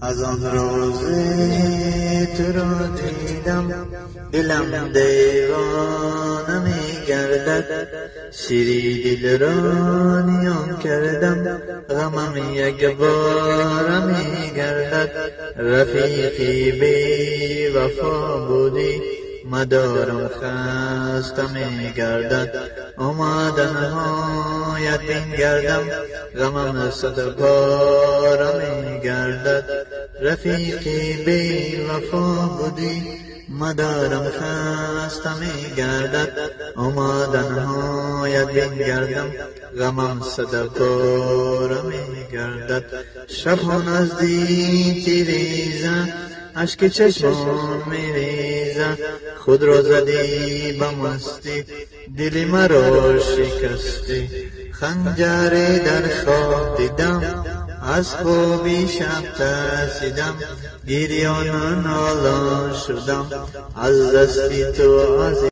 از آن روزه تو را دیدم دلم دیوانه می گردد، شیری دل را نیام کردم غمم یک بار می گردد. رفیقی بی وفا بودی مدارم خسته می گردد، آمدنهایت بین گردم غمم صد بار می گردد. رفیقی بی وفا بودی مدارم خسته می گردد، آمدنهایت بین گردم غمم صد بار می گردد. شبها نزدیک ریزه اشک چشمان می ریزه، خود را زدی به مستی دل مرا شکستی. خنجری در خواب دیدم از خوابی شب ترسیدم، گریان و نالان شدم از دستی تو عزیز.